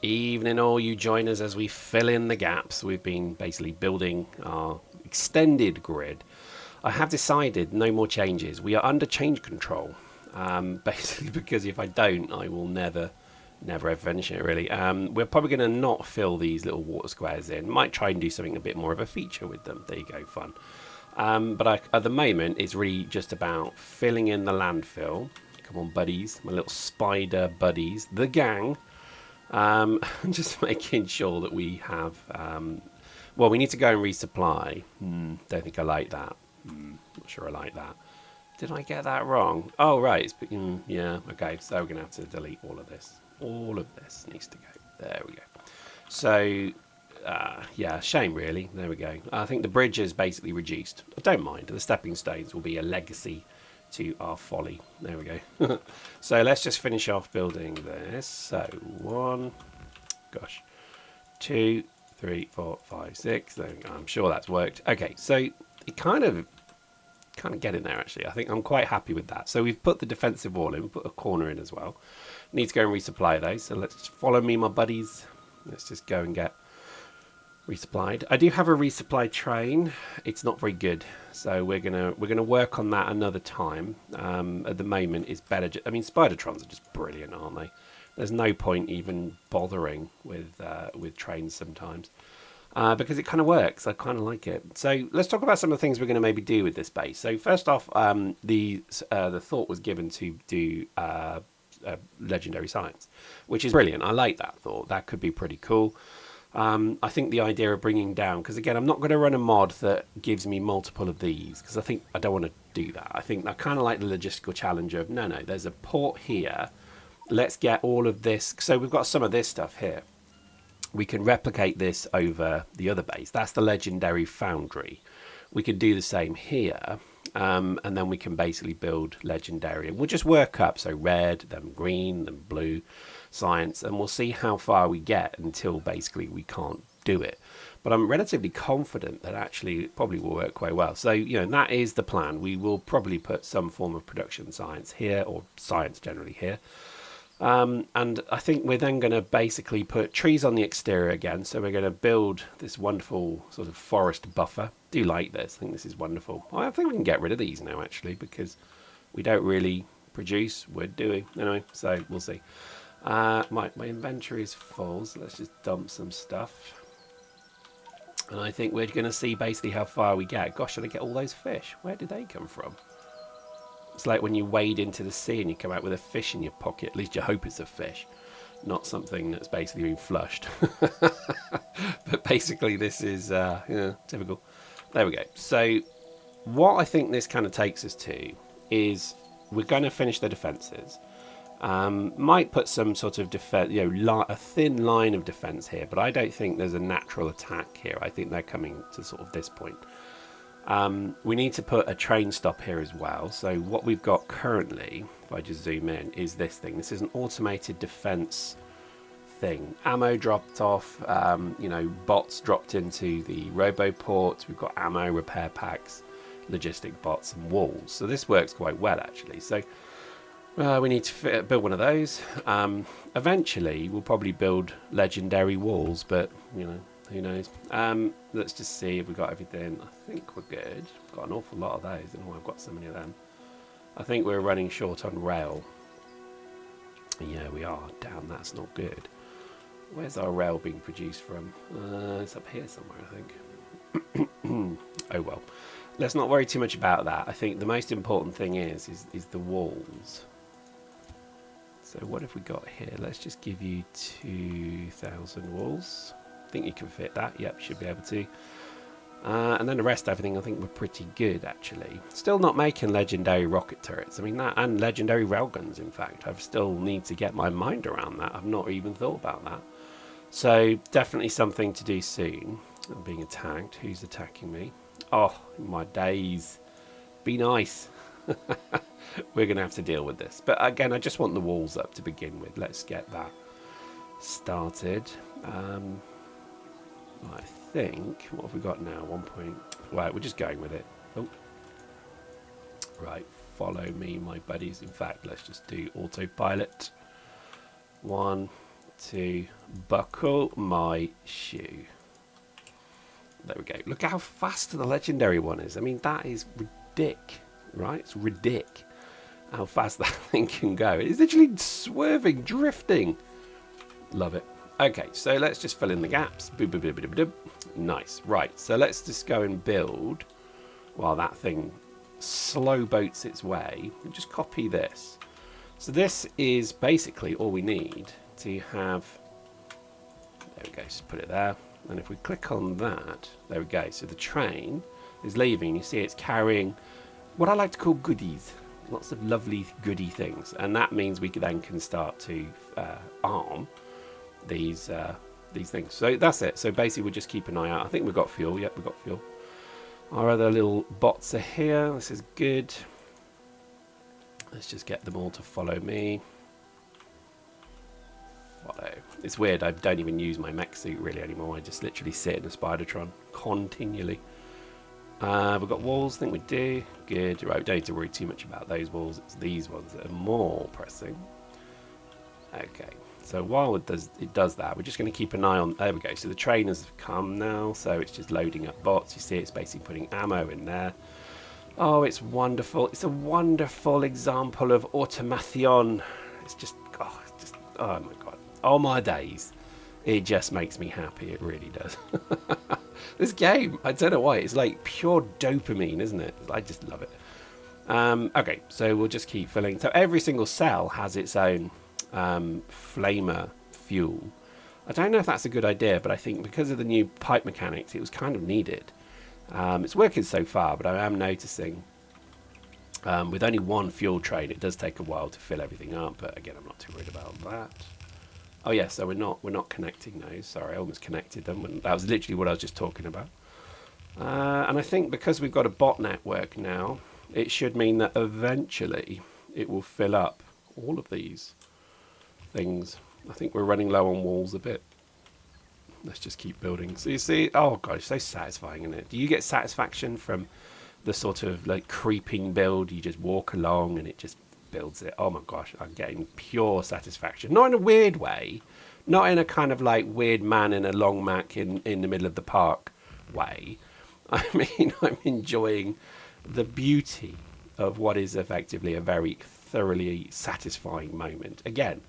Evening all you joiners as we fill in the gaps. We've been basically building our extended grid. I have decided no more changes. We are under change control. Basically because if I don't, I will never ever finish it really. We're probably going to not fill these little water squares in. Might try and do something a bit more of a feature with them. There you go, fun. But at the moment, it's really just about filling in the landfill. Come on, buddies, my little spider buddies, the gang. Just making sure that we have. Well, we need to go and resupply. Don't think I like that. Not sure I like that. Did I get that wrong? Oh, right. Yeah, okay. So we're going to have to delete all of this. All of this needs to go. There we go. So, yeah, shame really. There we go. I think the bridge is basically reduced. I don't mind. The stepping stones will be a legacy to our folly. There we go. So let's just finish off building this. So 1, gosh, 2, 3, 4, 5, 6. There we go. I'm sure that's worked. Okay, so it kind of get in there actually. I think I'm quite happy with that. So we've put the defensive wall in, we've put a corner in as well. Need to go and resupply those. So let's follow me, my buddies. Let's just go and get resupplied. I do have a resupply train. It's not very good, so we're gonna work on that another time. At the moment, it's better. I mean, Spidertrons are just brilliant, aren't they? There's no point even bothering with trains sometimes. Because it kind of works. I kind of like it. So let's talk about some of the things we're going to maybe do with this base. So first off, the thought was given to do legendary science, which is brilliant. I like that thought. That could be pretty cool. I think the idea of bringing down, because again, I'm not going to run a mod that gives me multiple of these, because I think I don't want to do that. I think I kind of like the logistical challenge of, no, there's a port here. Let's get all of this. So we've got some of this stuff here. We can replicate this over the other base. That's the legendary foundry. We could do the same here. And then we can basically build legendary. And we'll just work up. So red, then green, then blue science. And we'll see how far we get until basically we can't do it. But I'm relatively confident that actually it probably will work quite well. So, that is the plan. We will probably put some form of production science here, or science generally here. And I think we're then going to basically put trees on the exterior again. So we're going to build this wonderful sort of forest buffer. Do like this. I think this is wonderful. I think we can get rid of these now, actually, because we don't really produce wood, do we? Anyway, so we'll see. My inventory is full, so let's just dump some stuff. And I think we're going to see basically how far we get. Gosh, should I get all those fish? Where did they come from? It's like when you wade into the sea and you come out with a fish in your pocket. At least you hope it's a fish, not something that's basically been flushed. But basically this is typical. There we go. So what I think this kind of takes us to is we're going to finish the defences. Might put some sort of defense, a thin line of defence here, but I don't think there's a natural attack here. I think they're coming to sort of this point. We need to put a train stop here as well. So what we've got currently, if I just zoom in, is this thing. This is an automated defense thing. Ammo dropped off, bots dropped into the roboports. We've got ammo, repair packs, logistic bots and walls. So this works quite well actually. So we need to build one of those. Eventually we'll probably build legendary walls, but who knows? Let's just see if we've got everything. I think we're good. We've got an awful lot of those. I don't know why I've got so many of them. I think we're running short on rail. Yeah, we are. Damn, that's not good. Where's our rail being produced from? It's up here somewhere, I think. Oh well. Let's not worry too much about that. I think the most important thing is the walls. So what have we got here? Let's just give you 2,000 walls. I think you can fit that. Yep, should be able to. And then the rest, everything, I think we're pretty good actually. Still not making legendary rocket turrets. I mean that, and legendary railguns. In fact, I still need to get my mind around that. I've not even thought about that. So definitely something to do soon. I'm being attacked. Who's attacking me? Oh my days! Be nice. We're gonna have to deal with this. But again, I just want the walls up to begin with. Let's get that started. I think, what have we got now? 1 point. Right, we're just going with it. Oh. Right, follow me, my buddies. In fact, let's just do autopilot. 1, to buckle my shoe. There we go. Look how fast the legendary one is. I mean, that is ridic, right? It's ridic how fast that thing can go. It's literally swerving, drifting. Love it. Okay, so let's just fill in the gaps. Boop, boop, boop, boop, boop. Nice. Right, so let's just go and build while that thing slow boats its way. And just copy this. So this is basically all we need to have. There we go, just put it there. And if we click on that, there we go. So the train is leaving. You see it's carrying what I like to call goodies. Lots of lovely goodie things. And that means we then can start to arm these things. So that's it. So basically we'll just keep an eye out. I think we've got fuel. Yep, we've got fuel. Our other little bots are here. This is good. Let's just get them all to follow me. Follow. It's weird, I don't even use my mech suit really anymore. I just literally sit in a Spidertron continually. We've got walls, I think we do. Good. Right, we don't need to worry too much about those walls. It's these ones that are more pressing. Okay, so while it does that, we're just going to keep an eye on. There we go. So the train has come now, so it's just loading up bots. You see it's basically putting ammo in there. Oh, it's wonderful. It's a wonderful example of automation. It's just, oh my God. Oh my days. It just makes me happy. It really does. This game, I don't know why, it's like pure dopamine, isn't it? I just love it. Okay, so we'll just keep filling. So every single cell has its own flamer fuel. I don't know if that's a good idea, but I think because of the new pipe mechanics, it was kind of needed. It's working so far, but I am noticing with only one fuel train, it does take a while to fill everything up. But again, I'm not too worried about that. Oh yeah, so we're not connecting those. Sorry, I almost connected them. That was literally what I was just talking about. And I think because we've got a bot network now, it should mean that eventually it will fill up all of these things. I think we're running low on walls a bit. Let's just keep building. So you see, oh gosh, so satisfying, isn't it? Do you get satisfaction from the sort of like creeping build? You just walk along and it just builds it. Oh my gosh, I'm getting pure satisfaction. Not in a weird way, not in a kind of like weird man in a long Mac in the middle of the park way. I mean, I'm enjoying the beauty of what is effectively a very thoroughly satisfying moment. Again,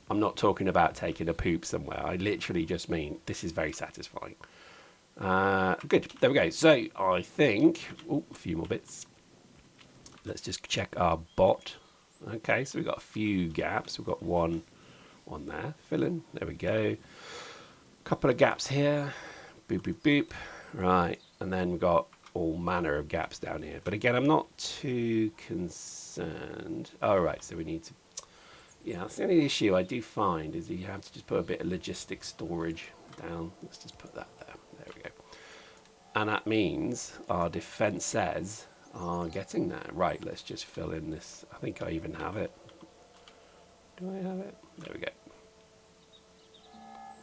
I'm not talking about taking a poop somewhere. I literally just mean this is very satisfying. Good, there we go. So I think, a few more bits. Let's just check our bot. Okay, so we've got a few gaps. We've got one there. Fill in. There we go. Couple of gaps here. Boop, boop, boop. Right, and then we've got all manner of gaps down here. But again, I'm not too concerned. All right, so we need to... Yeah, that's the only issue I do find is that you have to just put a bit of logistic storage down. Let's just put that there. There we go. And that means our defences are getting there. Right, let's just fill in this. I think I even have it. Do I have it? There we go.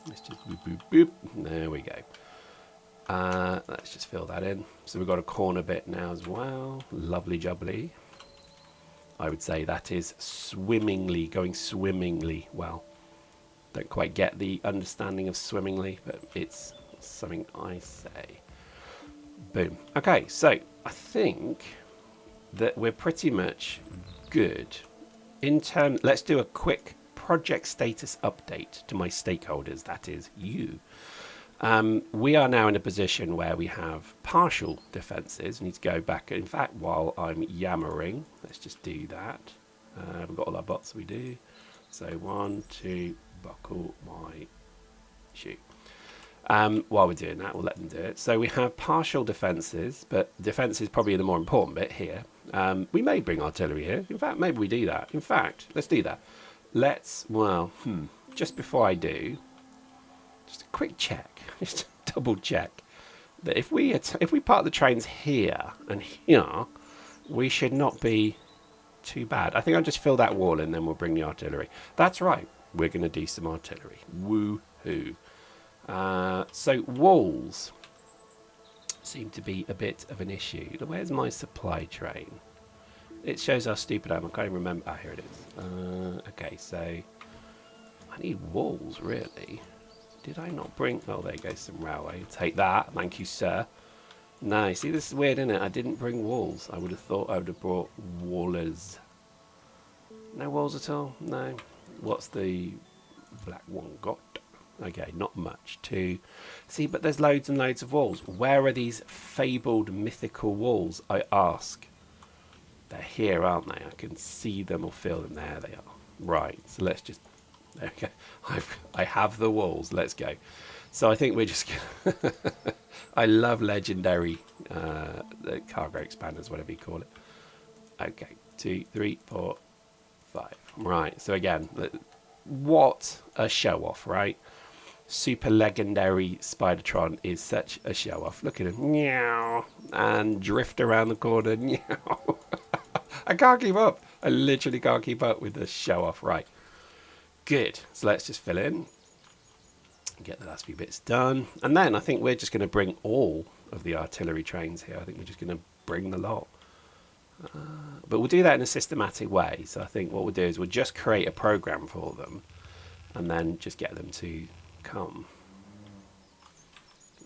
Let's just boop, boop, boop. There we go. Let's just fill that in. So we've got a corner bit now as well. Lovely jubbly. I would say that is swimmingly, going swimmingly well. Don't quite get the understanding of swimmingly, but it's something I say. Boom. Okay, so I think that we're pretty much good. Let's do a quick project status update to my stakeholders, that is you. We are now in a position where we have partial defences. We need to go back. In fact, while I'm yammering, let's just do that. We've got all our bots we do. So 1, 2, buckle my shoe. While we're doing that, we'll let them do it. So we have partial defences, but defence is probably the more important bit here. We may bring artillery here. In fact, maybe we do that. In fact, let's do that. Just before I do, just a quick check. Just double check that if we park the trains here and here, we should not be too bad. I think I'll just fill that wall and then we'll bring the artillery. That's right. We're going to do some artillery. Woohoo. So walls seem to be a bit of an issue. Where's my supply train? It shows how stupid I am. I can't even remember. Ah, here it is. Okay, so I need walls, really. Did I not bring... Oh, there goes some railway. Take that. Thank you, sir. No, see, this is weird, isn't it? I didn't bring walls. I would have thought I would have brought wallers. No walls at all? No. What's the black one got? Okay, not much. 2. See, but there's loads and loads of walls. Where are these fabled mythical walls, I ask? They're here, aren't they? I can see them or feel them. There they are. Right, so let's just... Okay, I have the walls. Let's go. So I think we're just... I love legendary cargo expanders, whatever you call it. Okay, 2, 3, 4, 5. Right, so again, what a show-off, right? Super legendary Spidertron is such a show-off. Look at him. Meow. And drift around the corner. Meow. I can't keep up. I literally can't keep up with the show-off. Right. Good. So let's just fill in. Get the last few bits done. And then I think we're just going to bring all of the artillery trains here. I think we're just going to bring the lot. But we'll do that in a systematic way. So I think what we'll do is we'll just create a program for them and then just get them to come.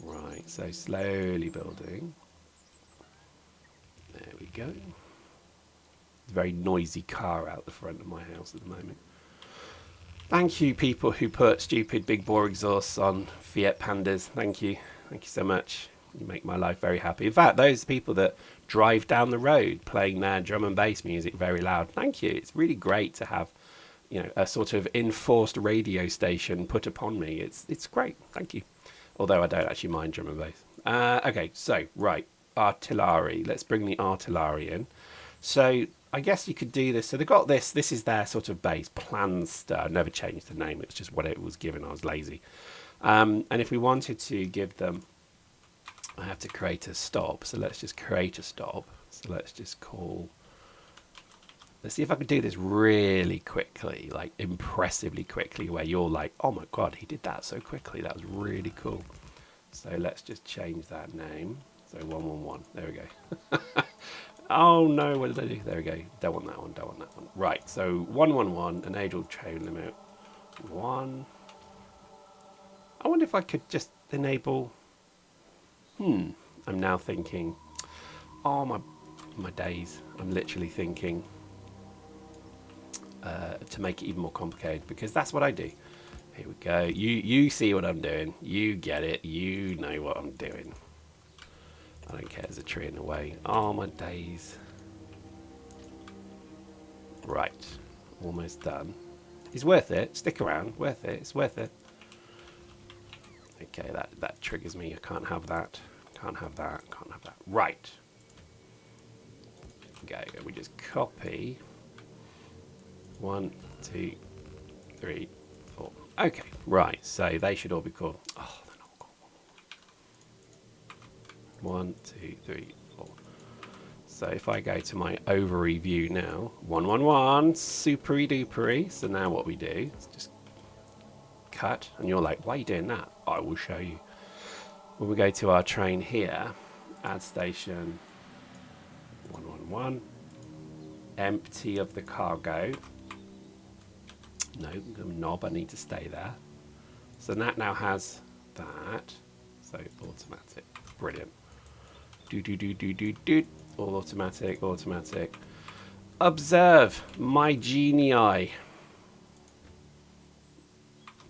Right, so slowly building. There we go. It's a very noisy car out the front of my house at the moment. Thank you, people who put stupid big bore exhausts on Fiat Pandas. Thank you. Thank you so much. You make my life very happy. In fact, those people that drive down the road playing their drum and bass music very loud. Thank you. It's really great to have, you know, a sort of enforced radio station put upon me. It's great. Thank you. Although I don't actually mind drum and bass. Okay, so, right. Artillery. Let's bring the artillery in. So I guess you could do this. So they've got this. This is their sort of base. Planster. I never changed the name. It's just what it was given. I was lazy. And if we wanted to give them... I have to create a stop. So let's just create a stop. So let's just call... Let's see if I can do this really quickly. Like impressively quickly. Where you're like, oh my god, he did that so quickly. That was really cool. So let's just change that name. So 111. There we go. Oh no, what did I do? There we go. Don't want that one, don't want that one. Right, so 111, enable train limit 1. I wonder if I could just enable... I'm now thinking... Oh, my days. I'm literally thinking to make it even more complicated, because that's what I do. Here we go. You see what I'm doing. You get it. You know what I'm doing. I don't care, there's a tree in the way. Oh, my days. Right. Almost done. It's worth it. Stick around. Worth it. It's worth it. Okay, that triggers me. I can't have that. Can't have that. Can't have that. Right. Okay, we just copy. 1, 2, 3, 4. Okay, right. So they should all be called... Oh, 1, 2, 3, 4. So if I go to my ovary view now, 111, supery dupery. So now what we do is just cut, and you're like, why are you doing that? I will show you. When we go to our train here, add station 111, empty of the cargo. No, knob, I need to stay there. So that now has that. So automatic, brilliant. Do. All automatic, automatic. Observe my genii.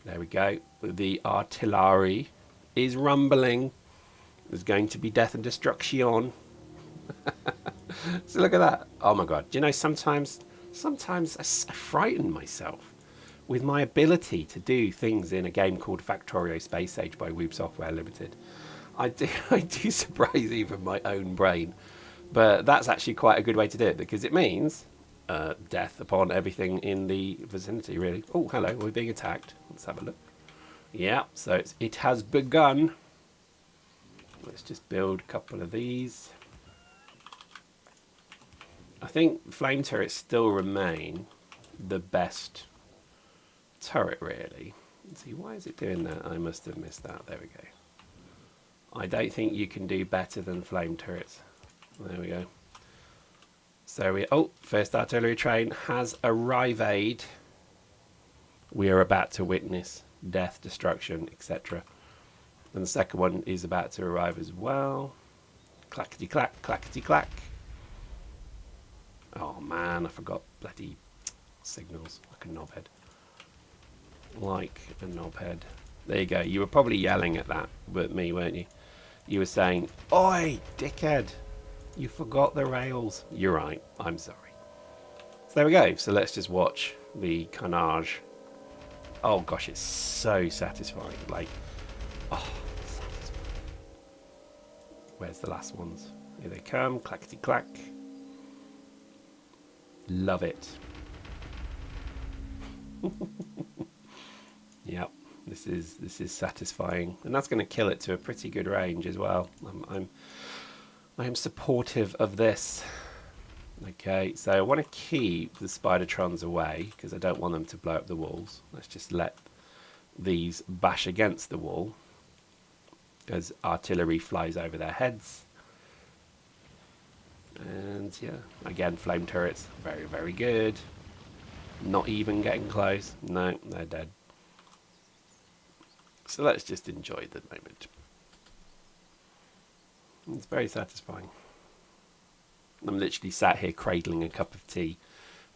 There we go. The artillery is rumbling. There's going to be death and destruction. So look at that. Oh my god. Do you know, sometimes I frighten myself with my ability to do things in a game called Factorio Space Age by Wube Software Limited. I do surprise even my own brain. But that's actually quite a good way to do it, because it means death upon everything in the vicinity, really. Oh, hello, we're being attacked. Let's have a look. Yeah, so it has begun. Let's just build a couple of these. I think flame turrets still remain the best turret, really. Let's see, why is it doing that? I must have missed that. There we go. I don't think you can do better than flame turrets. There we go. So first artillery train has arrived. We are about to witness death, destruction, etc. And the second one is about to arrive as well. Clackety clack, clackety clack. Oh man, I forgot bloody signals. Like a knobhead. Like a knobhead. There you go. You were probably yelling at that with me, weren't you? You were saying, "Oi, dickhead! You forgot the rails." You're right. I'm sorry. So there we go. So let's just watch the carnage. Oh gosh, it's so satisfying. Like, oh, satisfying. Where's the last ones? Here they come. Clackety clack. Love it. Yep. This is satisfying, and that's going to kill it to a pretty good range as well. I am supportive of this. Okay, so I want to keep the Spidertrons away because I don't want them to blow up the walls. Let's just let these bash against the wall as artillery flies over their heads. And yeah, again, flame turrets, very, very good. Not even getting close. No, they're dead. So let's just enjoy the moment. It's very satisfying. I'm literally sat here cradling a cup of tea,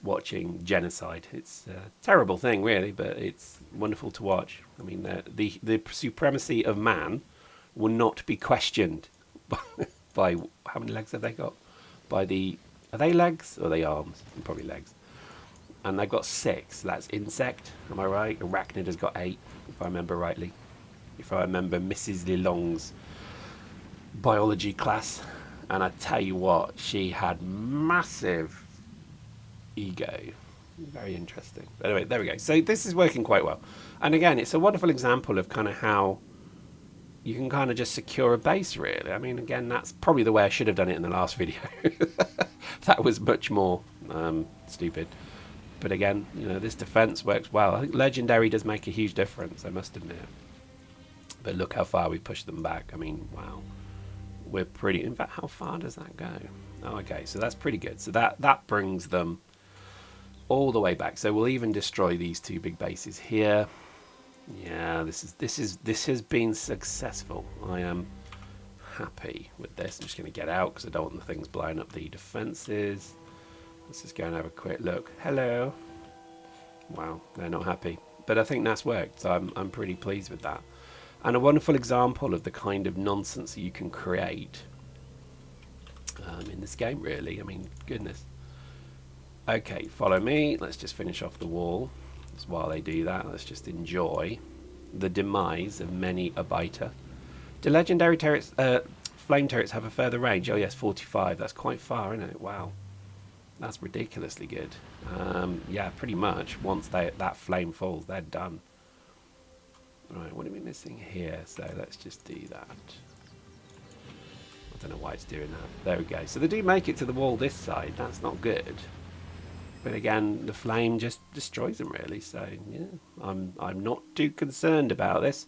watching genocide. It's a terrible thing, really, but it's wonderful to watch. I mean, the supremacy of man will not be questioned by how many legs have they got? Are they legs or are they arms? Probably legs. And they've got 6. That's insect. Am I right? Arachnid has got 8, if I remember rightly. If I remember Mrs. Lelong's biology class. And I tell you what, she had massive ego. Very interesting. But anyway, there we go. So this is working quite well. And again, it's a wonderful example of kind of how you can kind of just secure a base, really. I mean, again, that's probably the way I should have done it in the last video. That was much more stupid. But again, you know, this defense works well. I think Legendary does make a huge difference, I must admit. But look how far we pushed them back. I mean, wow. We're pretty... In fact, how far does that go? Oh, okay, so that's pretty good. So that brings them all the way back. So we'll even destroy these 2 big bases here. Yeah, this has been successful. I am happy with this. I'm just going to get out because I don't want the things blowing up the defenses. Let's just go and have a quick look. Hello. Wow, they're not happy. But I think that's worked, so I'm pretty pleased with that. And a wonderful example of the kind of nonsense that you can create in this game, really. I mean, goodness. Okay, follow me. Let's just finish off the wall. Just while they do that, let's just enjoy the demise of many a biter. Do legendary turrets, flame turrets have a further range? Oh yes, 45. That's quite far, isn't it? Wow. That's ridiculously good. Yeah, pretty much. Once that flame falls, they're done. Right, what are we missing here? So let's just do that. I don't know why it's doing that. There we go. So they do make it to the wall this side. That's not good. But again, the flame just destroys them, really. So yeah, I'm not too concerned about this.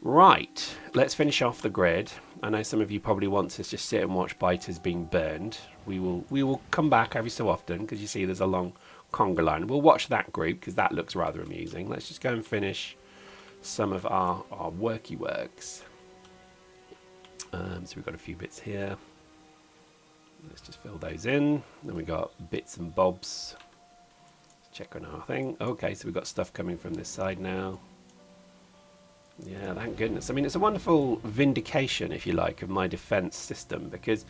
Right, let's finish off the grid. I know some of you probably want to just sit and watch biters being burned. We will come back every so often because you see there's a long conga line. We'll watch that group because that looks rather amusing. Let's just go and finish some of our worky works. So we've got a few bits here. Let's just fill those in. Then we got bits and bobs. Let's check on our thing. Okay, so we've got stuff coming from this side now. Yeah, thank goodness. I mean, it's a wonderful vindication, if you like, of my defense system because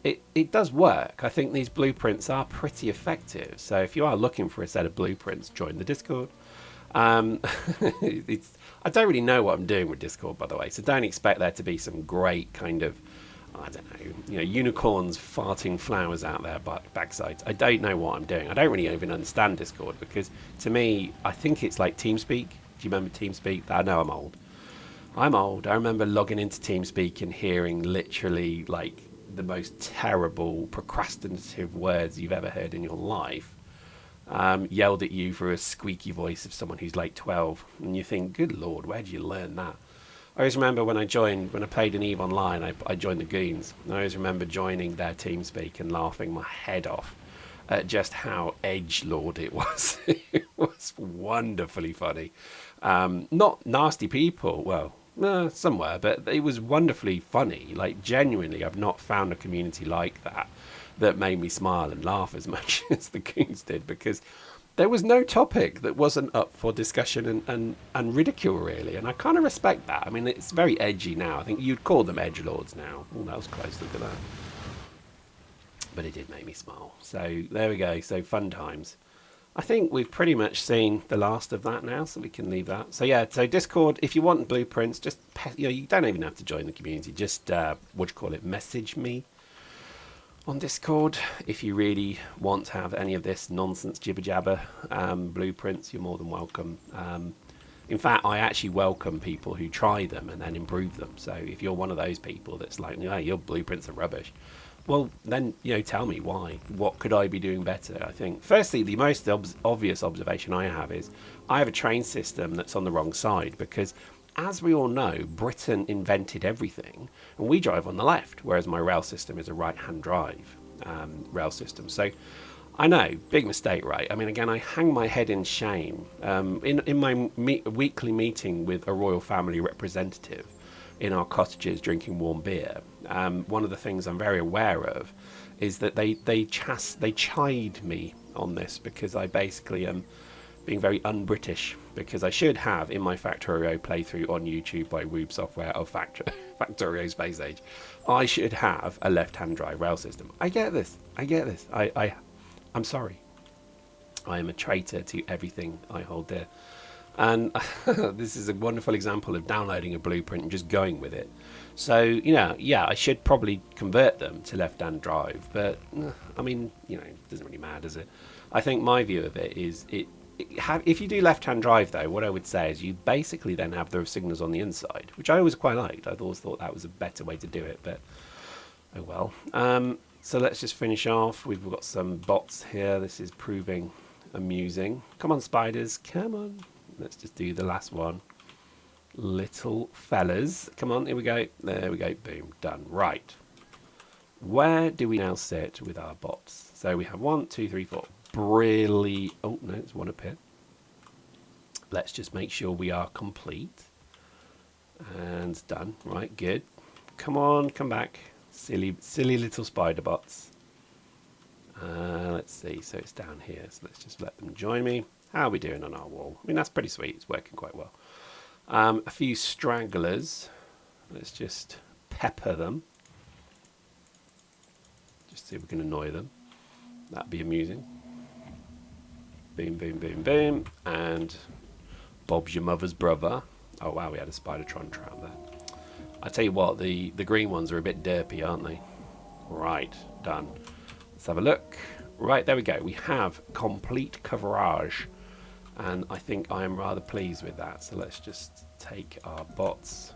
it does work. I think these blueprints are pretty effective. So if you are looking for a set of blueprints, join the Discord. I don't really know what I'm doing with Discord, by the way, so don't expect there to be some great kind of, I don't know, unicorns farting flowers out there backsides. I don't know what I'm doing. I don't really even understand Discord because to me, I think it's like TeamSpeak. Do you remember TeamSpeak? I know I'm old. I remember logging into TeamSpeak and hearing literally like the most terrible procrastinative words you've ever heard in your life. Yelled at you through a squeaky voice of someone who's like 12, and you think, good lord, where did you learn that? I always remember when I played in EVE Online, I joined the Goons. I always remember joining their TeamSpeak and laughing my head off at just how edgelord it was. It was wonderfully funny. Not nasty people, well, somewhere, but it was wonderfully funny. Like, genuinely, I've not found a community like that that made me smile and laugh as much as the Goons did, because there was no topic that wasn't up for discussion and ridicule, really. And I kind of respect that. I mean, it's very edgy now. I think you'd call them edgelords now. Oh, that was close. Look at that. But it did make me smile. So there we go. So fun times. I think we've pretty much seen the last of that now, so we can leave that. So yeah, so Discord, if you want blueprints, just, you don't even have to join the community. Just, message me on Discord. If you really want to have any of this nonsense jibber jabber blueprints, you're more than welcome. In fact, I actually welcome people who try them and then improve them. So if you're one of those people that's like, no, your blueprints are rubbish, well, then, tell me why. What could I be doing better? I think, firstly, the most obvious observation I have is I have a train system that's on the wrong side, because, as we all know, Britain invented everything, and we drive on the left, whereas my rail system is a right-hand drive rail system. So, I know, big mistake, right? I mean, again, I hang my head in shame. In my weekly meeting with a royal family representative, in our cottages drinking warm beer, one of the things I'm very aware of is that they chide me on this, because I basically am being very un-British, because I should have, in my Factorio playthrough on YouTube by Wube Software of Factorio Space Age, I should have a left-hand drive rail system. I get this. I'm sorry. I am a traitor to everything I hold dear. And this is a wonderful example of downloading a blueprint and just going with it. So, I should probably convert them to left-hand drive. But, I mean, it doesn't really matter, does it? I think my view of it is, if you do left-hand drive, though, what I would say is you basically then have the signals on the inside, which I always quite liked. I always thought that was a better way to do it, but oh well. So let's just finish off. We've got some bots here. This is proving amusing. Come on, spiders. Come on. Let's just do the last one. Little fellas. Come on, here we go. There we go. Boom. Done. Right. Where do we now sit with our bots? So we have 1, 2, 3, 4. Brilliant. Oh, no, there's one up here. Let's just make sure we are complete. And done. Right, good. Come on, come back. Silly little spider bots. Let's see. So it's down here. So let's just let them join me. How are we doing on our wall? I mean, that's pretty sweet. It's working quite well. A few stragglers. Let's just pepper them. Just see if we can annoy them. That'd be amusing. Boom, boom, boom, boom. And Bob's your mother's brother. Oh, wow, we had a Spidertron trap there. I tell you what, the green ones are a bit derpy, aren't they? Right, done. Let's have a look. Right, there we go. We have complete coverage. And I think I am rather pleased with that. So let's just take our bots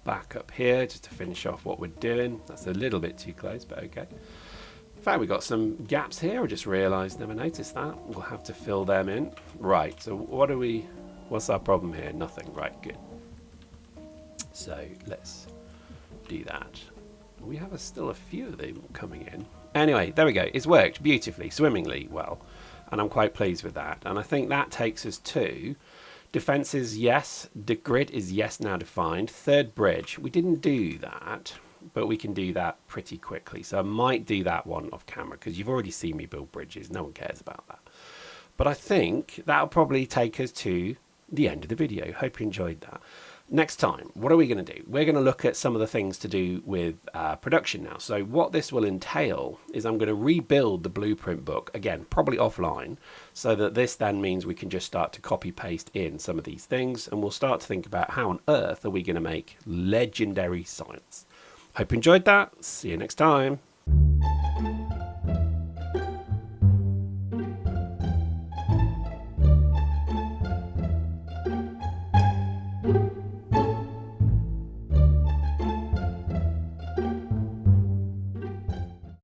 back up here just to finish off what we're doing. That's a little bit too close, but okay. In fact, we've got some gaps here. I just realised, never noticed that. We'll have to fill them in. Right, so what's our problem here? Nothing. Right, good. So let's do that. We have still a few of them coming in. Anyway, there we go. It's worked beautifully, swimmingly well. And I'm quite pleased with that. And I think that takes us to defences, yes. The grid is yes now defined. Third bridge, we didn't do that, but we can do that pretty quickly. So I might do that one off camera, because you've already seen me build bridges. No one cares about that. But I think that'll probably take us to the end of the video. Hope you enjoyed that. Next time, what are we going to do? We're going to look at some of the things to do with production now. So what this will entail is I'm going to rebuild the blueprint book, again, probably offline, so that this then means we can just start to copy paste in some of these things, and we'll start to think about how on earth are we going to make legendary science. Hope you enjoyed that. See you next time.